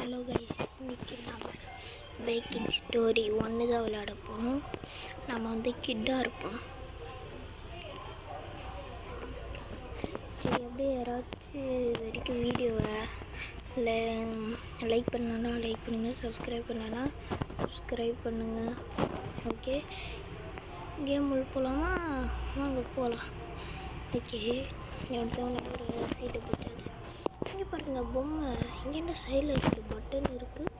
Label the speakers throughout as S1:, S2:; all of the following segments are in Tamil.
S1: ஹலோ கைஸ், இன்றைக்கி நம்ம பேக்கிங் ஸ்டோரி 1 தான் விளையாட போகிறோம். நம்ம வந்து கிட்டாக இருப்போம். சரி, அப்படியே யாராச்சும் இது வரைக்கும் வீடியோவை லைக் பண்ணனா லைக் பண்ணுங்கள், சப்ஸ்கிரைப் பண்ணனா சப்ஸ்கிரைப் பண்ணுங்கள். ஓகே, கேம் உள்ள போகலாமா? வாங்க போகலாம். ஓகே, எடுத்தவொடனே ஒரு சீட்டை போட்டாச்சு. இங்கே பாருங்கள் பொம்மை. இங்கே என்ன சைடில் இருக்குது பட்டன் இருக்குது.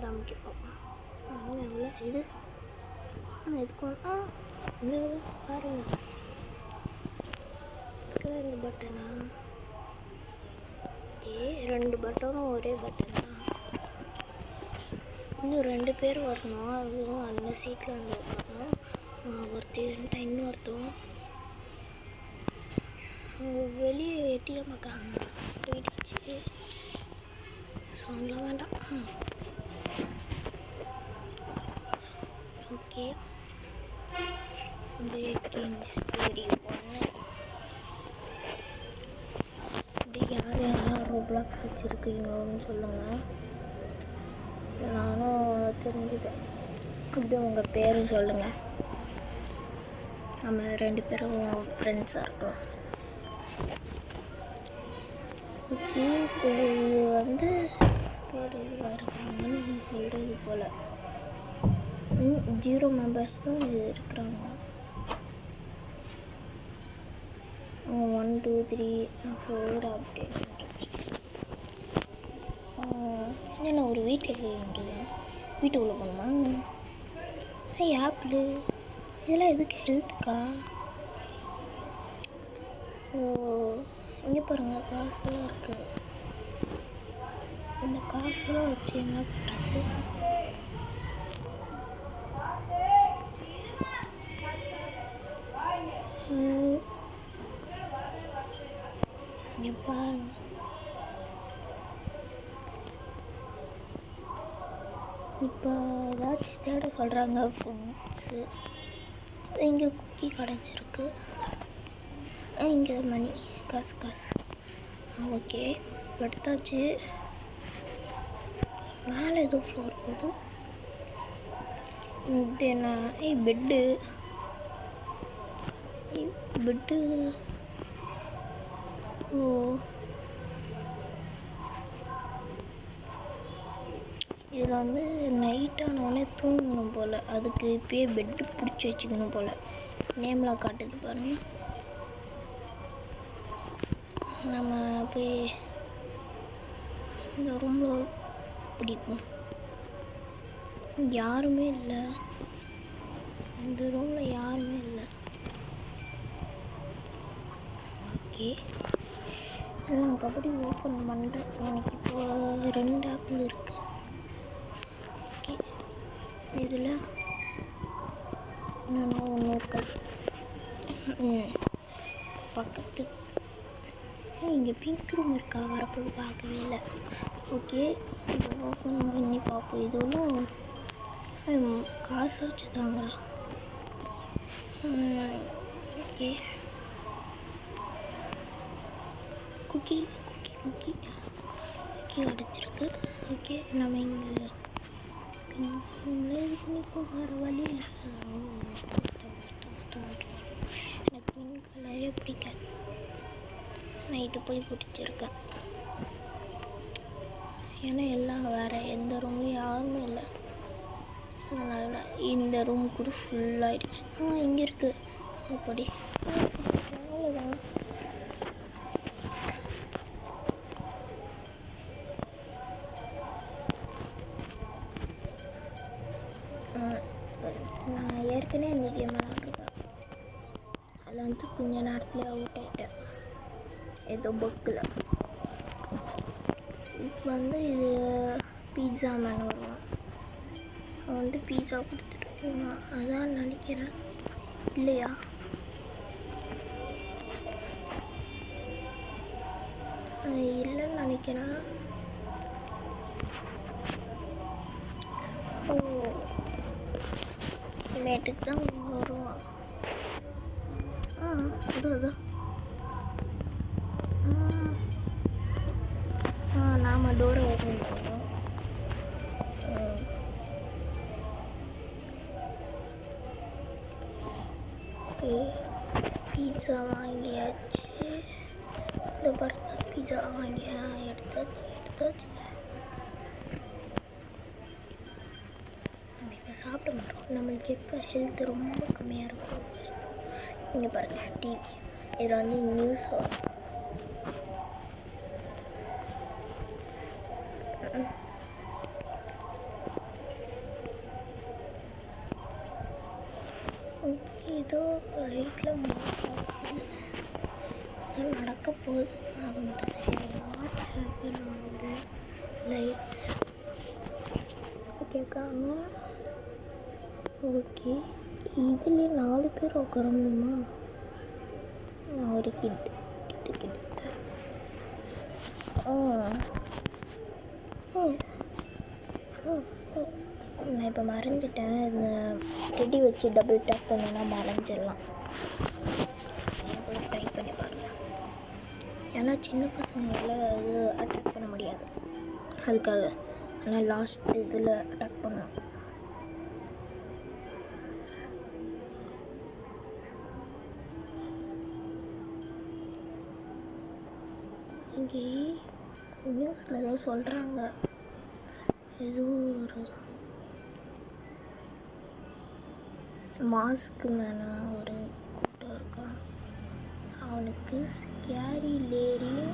S1: தம்பிக்கு பார்ப்போம் எவ்வளோ இது இதுக்கு இந்த பாருங்கள், இதுக்கு இந்த பட்டனா? ஓகே, 2 பட்டனும் ஒரே பட்டன் தான். இன்னும் 2 பேர் வரணும். அதுவும் அந்த சீட்டில் வந்து உட்காரணும். ஒருத்தர் இன்னொருத்தவங்க வெளியே எட்டிதான் பார்க்குறாங்க. போயிடுச்சு, சவுண்ட்லாம் வேண்டாம். Okay, backing story 1. இது யாரெல்லாம் ரோப்ளாக்ஸ் வச்சுருக்கீங்கன்னு சொல்லுங்கள், நானும் தெரிஞ்சுப்பேன். அப்படி உங்கள் பேரும் சொல்லுங்கள், நம்ம 2 பேரும் ஃப்ரெண்ட்ஸாக இருக்கோம். ஓகே, இப்போ வந்து பேர் இருக்காங்கன்னு சொல்கிறது போல் 0 மெம்பர்ஸ் தான் இது இருக்கிறாங்க. 1 2 3 4 அப்படி என்ன ஒரு வீட்டில் போயின்றது. வீட்டுக்குள்ளே போகணுமா? ஆப்பிள் இதெல்லாம் எதுக்கு? ஹெல்த்துக்கா? ஓ, இங்கே பாருங்கள், காசுலாம் இருக்குது. இந்த காசுலாம் வச்சு என்ன பண்ணுறது? இங்கே பாருங்க, இப்போ ஏதாச்சும் தேட சொல்கிறாங்க ஃபுட்ஸு. இங்கே குக்கி கிடச்சிருக்கு. இங்கே மணி, காசு. ஓகே, எடுத்தாச்சு. மேலே ஏதோ ஃப்ளோர் போகுது. இது என்ன? பெட்டு. ஓ, இதில் வந்து நைட்டானோடனே தூங்கணும் போல். அதுக்கு இப்போயே பெட்டு பிடிச்சி வச்சுக்கணும் போல். நேம்லாம் காட்டுது பாருங்கள். நம்ம போய் இந்த ரூமில் பிடிப்போம். யாருமே இல்லை, இந்த ரூமில் யாருமே இல்லை. ஓகே, நான் கபடி ஓப்பன் பண்ணுறேன். எனக்கு இப்போ 2 ஆப்பிள் இருக்குது. ஓகே, இதில் இன்னொன்று ஒன்று இருக்கு பக்கத்து. இங்கே பிங்க் ரூம் இருக்கா? வரப்போது பார்க்கவே இல்லை. ஓகே, இதை ஓப்பன் பண்ணி பார்ப்போம். இது ஒன்றும் காசு வச்சு தாங்களா? ஓகே, குக்கி கிடச்சிருக்கு. ஓகே, நம்ம இங்கே இது பண்ணி போகிற வழி இல்லை. எனக்கு பிங்க் கலரே பிடிக்காது. நான் இது போய் பிடிச்சிருக்கேன். ஏன்னா எல்லாம் வேறு எந்த ரூம்லையும் யாருமே இல்லை. அதனால் இந்த ரூம் கூட ஃபுல்லாகிடுச்சு. இங்கே இருக்குது. அப்படி அவ்வளோதான். நான் ஏற்கனவே இந்த கேம் விளாட்ருக்கேன். அதில் வந்து கொஞ்ச நேரத்தில் அவுட் ஆகிட்டேன் ஏதோ பக்கில். இப்போ வந்து இது பீட்சா மேன் வருவான். அவன் வந்து பீட்சா கொடுத்துட்டு போவான். அதான் நினைக்கிறேன், இல்லையா? இல்லைன்னு நினைக்கிறேன். ஓ, மேட்டுக்கு தான் வருவான். அதுதான் பீட்சா வாங்கியாச்சு. இந்த பர்கர் பீட்சா எடுத்தாச்சு. நம்ம இப்போ சாப்பிட மாட்டோம். நம்மளுக்கு எப்போ ஹெல்த் ரொம்ப கம்மியாக இருக்கும். இங்கே பாருங்கள் டிவி, இதில் வந்து நியூஸ் வரும். ஏதோ லைட்டில் நடக்க போகுது. அது மட்டும் தெரியல. வாட் ஹேப்பன் வந்து லைட்ஸ் கேட்காம. ஓகே, இதுலேயே 4 பேர் உட்கார முடியுமா? ஒரு கிட்ட நான் இப்போ மறைஞ்சிட்டேன். இந்த டெடி வச்சு டபுள் டேப் பண்ணா மறைஞ்சிடலாம். ட்ரை பண்ணி பாருங்கள். ஏன்னா சின்ன பசங்களால் அது அட்டாக் பண்ண முடியாது, அதுக்காக. ஆனால் லாஸ்ட் இதில் அட்டாக் பண்ணோம். இங்கே நியூஸில் ஏதோ சொல்கிறாங்க. ஏதோ ஒரு மாஸ்க்கு மேலே ஒரு கூட்டம் இருக்கான். அவனுக்கு ஸ்கேரி மேரின்னு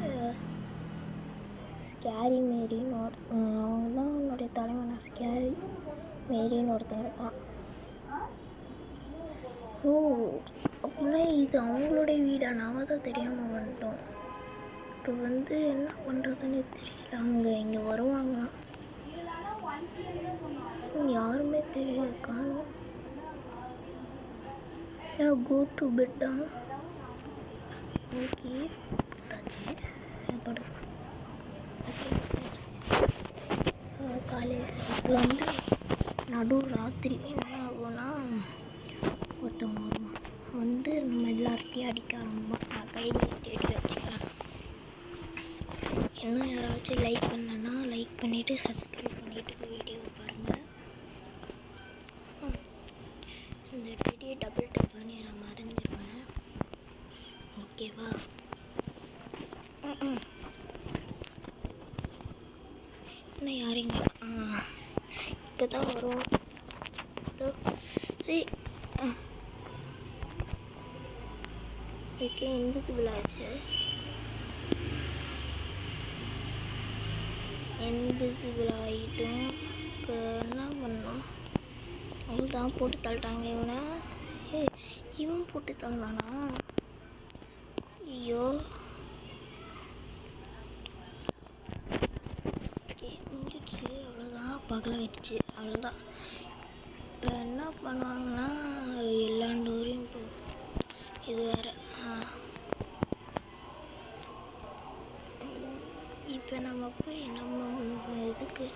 S1: அவங்க தான் அவனுடைய தலைவனா. ஸ்கேரி மேரின்னு ஒருத்தன் இருக்கான். ஓ, அப்படின்னா இது அவங்களுடைய வீடா? நாம தான் தெரியாமல் வந்துட்டோம். இப்போ வந்து என்ன பண்ணுறதுன்னு தெரியல. அவங்க இங்கே வருவாங்களாம், யாருமே தெரியல, காணோம். Go to beta? ஓகே, படு. காலையில் வந்து நடு ராத்திரி என்ன ஆகும்னா, ஒருத்தவங்க வருவான் வந்து நம்ம எல்லாத்தையும் அடிக்க ஆரம்பிப்போம். நான் கையில் தேடி வச்சுக்கிறேன். இன்னும் யாராச்சும் லைக் பண்ணனா லைக் பண்ணிவிட்டு சப்ஸ்கிரைப் பண்ணிவிட்டு வீடியோவை பாருங்கள். இந்த பெரிய டபுள் டேப் பண்ணி நான் மறைஞ்சிப்பேன். ஓகேவா? இன்னும் யாருங்க? இப்போ தான் வரும். ஓகே, இன்விசிபிள் ஆச்சு. இன்விசிபிள் ஆகிட்டும். இப்போ என்ன பண்ணோம்? அவங்க தான் போட்டு தள்ளிட்டாங்க இவனை. இவன் போட்டு தள்ளானா? ஐயோ, முடிஞ்சிடுச்சு. அவ்வளோதான், பகலாயிடுச்சு. அவ்வளோதான். இப்போ என்ன பண்ணுவாங்கன்னா, எல்லா டோரையும் இப்போ இது வேறு. இப்போ நம்ம போய் இதுக்கு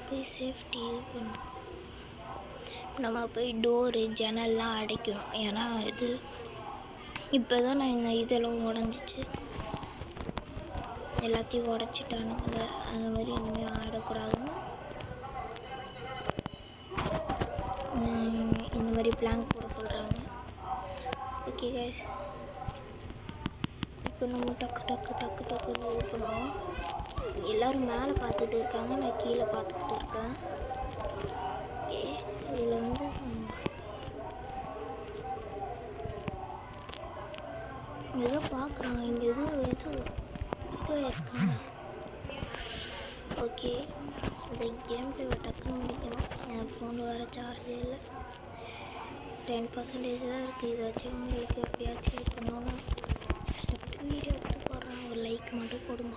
S1: போய் சேஃப்டி இது பண்ணணும். நம்ம போய் டோரு ஜன்னல்லாம் அடைக்கணும். ஏன்னா இது இப்போ தான் நான் இந்த இதெல்லாம் உடஞ்சிச்சு, எல்லாத்தையும் உடச்சிட்டானுங்க. அந்த மாதிரி இனிமேல் ஆடக்கூடாதுன்னு இந்த மாதிரி பிளான் போட சொல்கிறாங்க. ஓகே கைஸ், இப்போ நம்ம டக்குன்னு இது பண்ணுவோம். எல்லோரும் மேலே பார்த்துட்டு இருக்காங்க, நான் கீழே பார்த்துக்கிட்டு இருக்கேன். ஓகே, இதில் வந்து ஏதோ பார்க்குறாங்க. இங்கே ஏதோ இருக்காங்க. ஓகே, இந்த கேம் பிளேவை டக்குன்னு முடிக்கணும். என் ஃபோனில் வேறு சார்ஜே இல்லை, 10% தான் இருக்குது. இதை வச்சு உங்களுக்கு எப்படியாச்சும் இது பண்ணணும். கஷ்டப்பட்டு வீடியோ எடுத்து போடுறேன். ஒரு லைக் மட்டும் போடுங்க.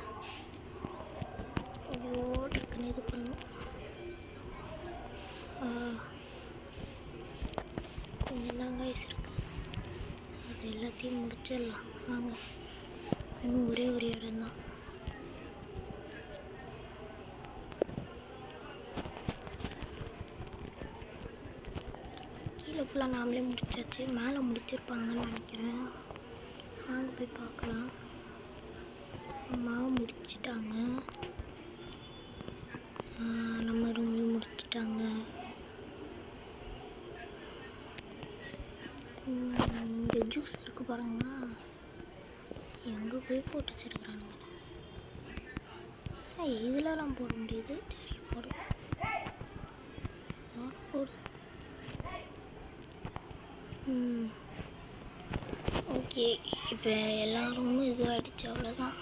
S1: ஐயோ, டக்குன்னு இது பண்ணணும். கொஞ்சம் தான் கைஸ் இருக்குது, அது எல்லாத்தையும் முடிச்சிடலாம் வாங்க. இன்னும் ஒரே ஒரு இடம் தான். கீழே ஃபுல்லாக நாமளே முடிச்சாச்சு. மேலே முடிச்சிருப்பாங்கன்னு நினைக்கிறேன். வாங்க போய் பார்க்கலாம். அம்மாவும் முடிச்சிட்டாங்க. நம்ம ரூம்லேயும் முடிச்சிட்டாங்க. இங்கே ஜூஸ் இருக்குது பாருங்களா, எங்கே போய் போட்டு வச்சுருக்குறானுங்க. இதெல்லாம் போட முடியுது. சரி போடு போடு. ஓகே, இப்போ எல்லாரும் இதுவாகிடுச்சு, அவ்வளோதான்.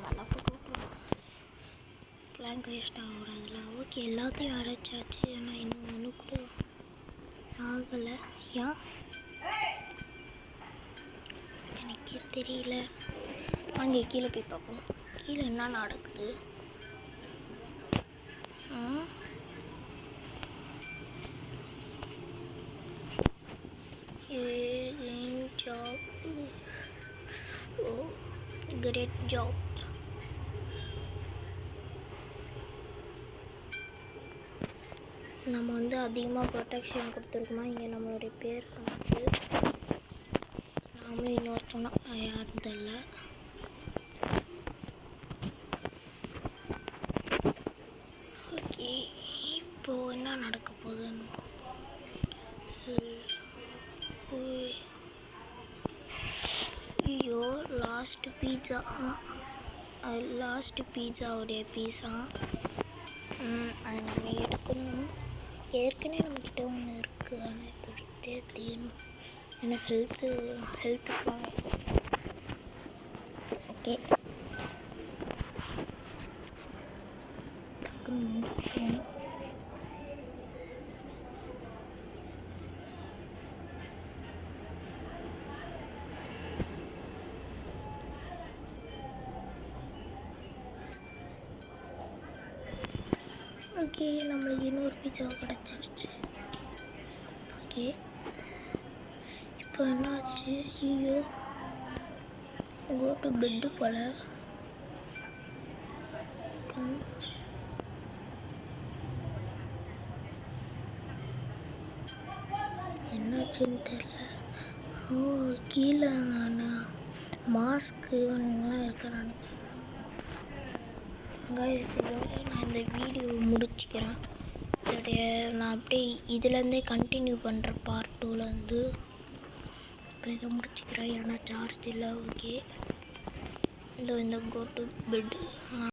S1: நல்லா போட்டு விட்டுருவோம், பிளாங்க் வேஸ்ட் ஆகக்கூடாதுல்ல. ஓகே, எல்லாத்தையும் அரைச்சாச்சு. ஆனால் இன்னும் ஒன்று கூட ஆகலை. ஏன் எனக்கே தெரியல. வாங்க கீழே போய் பார்ப்போம், கீழே என்ன நடக்குது. job. Oh, great job. நம்ம அதிகமாக ப்ரொடெக்ஷன் கொடுத்துருக்கோமா. இங்கே நம்மளுடைய பேர் வந்து நாமளும் இன்னொருத்தோம்னா யாரும் தெரியல. ஓகே, இப்போது என்ன நடக்க போகுதுன்னு ஐயோ, லாஸ்ட் பீட்சாவுடைய பீஸா. அதை நம்ம எடுக்கணும். ஏற்கனவே நம்மக்கிட்ட ஒன்று இருக்குது, ஆனால் இப்போ எடுத்தே தீரணும். ஏன்னா ஹெல்த்துக்கு ஓகே டக்குன்னு முடிக்கணும். ஓகே, நம்மளுக்கு இன்னொரு பீட்சா கிடச்சிருச்சு. ஓகே, இப்போ என்ன ஆச்சு? ஐயோ, கோட்டு பெட்டு போல. என்னாச்சுன்னு தெரில. கீழே மாஸ்க்கு ஒன்றுலாம் இருக்கிறானுங்க. நான் இந்த வீடியோ முடிச்சுக்கிறேன். நான் அப்படியே இதுலேருந்தே கண்டினியூ பண்ணுறேன். பார்ட் 2லேருந்து இப்போ இதை முடிச்சுக்கிறேன். ஏன்னா சார்ஜ் இல்லை. ஓகே, இந்த கோ டு பெட்டு